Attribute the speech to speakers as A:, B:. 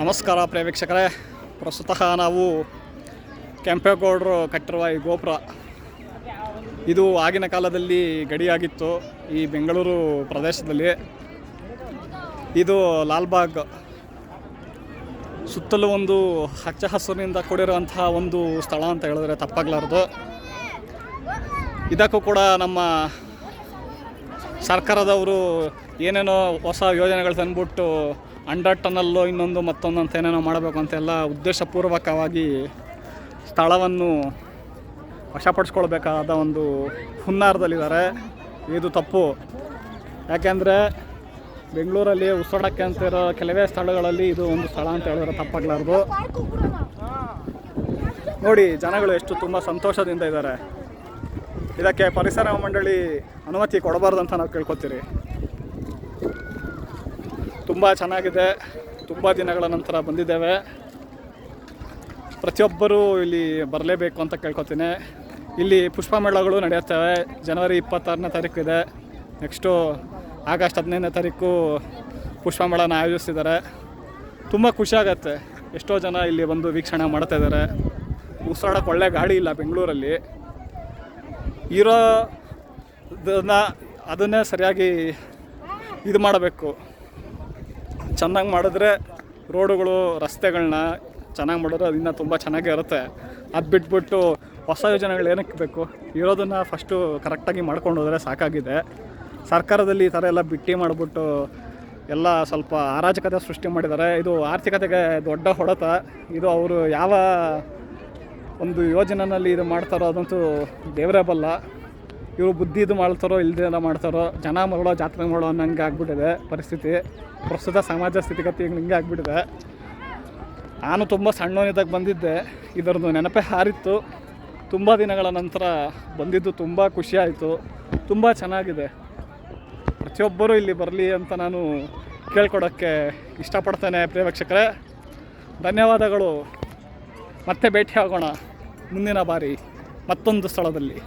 A: ನಮಸ್ಕಾರ ಪ್ರಿಯ ವೀಕ್ಷಕರೇ. ಪ್ರಸ್ತುತ ನಾವು ಕೆಂಪೇಗೌಡರು ಕಟ್ಟಿರುವ ಈ ಗೋಪುರ ಇದು ಆಗಿನ ಕಾಲದಲ್ಲಿ ಗಡಿಯಾಗಿತ್ತು ಈ ಬೆಂಗಳೂರು ಪ್ರದೇಶದಲ್ಲಿ. ಇದು ಲಾಲ್ಬಾಗ್ ಸುತ್ತಲೂ ಒಂದು ಹಚ್ಚ ಹಸುರಿನಿಂದ ಕೂಡಿರುವಂತಹ ಒಂದು ಸ್ಥಳ ಅಂತ ಹೇಳಿದ್ರೆ ತಪ್ಪಾಗಲಾರದು. ಇದಕ್ಕೂ ಕೂಡ ನಮ್ಮ ಸರ್ಕಾರದವರು ಏನೇನೋ ಹೊಸ ಯೋಜನೆಗಳು ತಂದ್ಬಿಟ್ಟು ಅಂಡರ್ ಟನಲ್ಲು ಇನ್ನೊಂದು ಮತ್ತೊಂದು ಅಂತ ಏನೇನೋ ಮಾಡಬೇಕು ಅಂತೆಲ್ಲ ಉದ್ದೇಶಪೂರ್ವಕವಾಗಿ ಸ್ಥಳವನ್ನು ವಶಪಡಿಸ್ಕೊಳ್ಬೇಕಾದ ಒಂದು ಹುನ್ನಾರದಲ್ಲಿದ್ದಾರೆ. ಇದು ತಪ್ಪು. ಯಾಕೆಂದರೆ ಬೆಂಗಳೂರಲ್ಲಿ ಉಸಿರಾಡೋಕ್ಕೆ ಅಂತಿರೋ ಕೆಲವೇ ಸ್ಥಳಗಳಲ್ಲಿ ಇದು ಒಂದು ಸ್ಥಳ ಅಂತ ಹೇಳಿದ್ರೆ ತಪ್ಪಾಗಲಾರ್ದು. ನೋಡಿ ಜನಗಳು ಎಷ್ಟು ತುಂಬ ಸಂತೋಷದಿಂದ ಇದ್ದಾರೆ. ಇದಕ್ಕೆ ಪರಿಸರ ಮಂಡಳಿ ಅನುಮತಿ ಕೊಡಬಾರ್ದು ಅಂತ ನಾವು ಕೇಳ್ಕೊತೀರಿ. ತುಂಬ ಚೆನ್ನಾಗಿದೆ. ತುಂಬ ದಿನಗಳ ನಂತರ ಬಂದಿದ್ದೇವೆ. ಪ್ರತಿಯೊಬ್ಬರೂ ಇಲ್ಲಿ ಬರಲೇಬೇಕು ಅಂತ ಕೇಳ್ಕೊತೀನಿ. ಇಲ್ಲಿ ಪುಷ್ಪ ಮೇಳಗಳು ನಡೆಯುತ್ತವೆ. ಜನವರಿ 26ನೇ ತಾರೀಕು ಇದೆ. ನೆಕ್ಸ್ಟು ಆಗಸ್ಟ್ 15ನೇ ತಾರೀಕು ಪುಷ್ಪ ಮೇಳನ ಆಯೋಜಿಸ್ತಿದ್ದಾರೆ. ತುಂಬ ಖುಷಿಯಾಗತ್ತೆ. ಎಷ್ಟೋ ಜನ ಇಲ್ಲಿ ಬಂದು ವೀಕ್ಷಣೆ ಮಾಡ್ತಾಯಿದ್ದಾರೆ. ಉಸಿರಾಡೋಕ್ಕೆ ಒಳ್ಳೆ ಗಾಡಿ ಇಲ್ಲ ಬೆಂಗಳೂರಲ್ಲಿ. ಅದನ್ನೇ ಸರಿಯಾಗಿ ಇದು ಮಾಡಬೇಕು. ಚೆನ್ನಾಗಿ ಮಾಡಿದ್ರೆ ರೋಡುಗಳು ರಸ್ತೆಗಳನ್ನ ಚೆನ್ನಾಗಿ ಮಾಡಿದ್ರೆ ಅದನ್ನು ತುಂಬ ಚೆನ್ನಾಗೇ ಇರುತ್ತೆ. ಅದು ಬಿಟ್ಬಿಟ್ಟು ಹೊಸ ಯೋಜನೆಗಳು ಏನಕ್ಕೆ ಬೇಕು? ಇರೋದನ್ನು ಫಸ್ಟು ಕರೆಕ್ಟಾಗಿ ಮಾಡ್ಕೊಂಡು ಹೋದರೆ ಸಾಕಾಗಿದೆ. ಸರ್ಕಾರದಲ್ಲಿ ಈ ಥರ ಎಲ್ಲ ಬಿಟ್ಟು ಮಾಡಿಬಿಟ್ಟು ಎಲ್ಲ ಸ್ವಲ್ಪ ಅರಾಜಕತೆ ಸೃಷ್ಟಿ ಮಾಡಿದ್ದಾರೆ. ಇದು ಆರ್ಥಿಕತೆಗೆ ದೊಡ್ಡ ಹೊಡೆತ. ಇದು ಅವರು ಯಾವ ಒಂದು ಯೋಜನೆಯಲ್ಲಿ ಇದು ಮಾಡ್ತಾರೋ ಅದಂತೂ ದೇವರೇ ಬಲ್ಲ. ಇವರು ಬುದ್ಧಿ ಇದು ಮಾಡ್ತಾರೋ ಇಲ್ಲದೆ ಮಾಡ್ತಾರೋ, ಜನ ಮಾಡೋ ಜಾತ್ರೆ ಮಾಡೋ ಅನ್ನಂಗೆ ಆಗ್ಬಿಟ್ಟಿದೆ ಪರಿಸ್ಥಿತಿ. ಪ್ರಸ್ತುತ ಸಮಾಜ ಸ್ಥಿತಿಗತಿ ಹಿಂಗೆ ಆಗಿಬಿಟ್ಟಿದೆ. ನಾನು ತುಂಬ ಸಣ್ಣವನಿದ್ದಾಗ ಬಂದಿದ್ದೆ. ಇದರದ್ದು ನೆನಪೇ ಹಾರಿತ್ತು. ತುಂಬ ದಿನಗಳ ನಂತರ ಬಂದಿದ್ದು ತುಂಬ ಖುಷಿಯಾಯಿತು. ತುಂಬ ಚೆನ್ನಾಗಿದೆ. ಪ್ರತಿಯೊಬ್ಬರೂ ಇಲ್ಲಿ ಬರಲಿ ಅಂತ ನಾನು ಕೇಳ್ಕೊಡೋಕ್ಕೆ ಇಷ್ಟಪಡ್ತೇನೆ. ಪ್ರಿಯ ವೀಕ್ಷಕರೇ, ಧನ್ಯವಾದಗಳು. ಮತ್ತೆ ಭೇಟಿ ಆಗೋಣ ಮುಂದಿನ ಬಾರಿ ಮತ್ತೊಂದು ಸ್ಥಳದಲ್ಲಿ.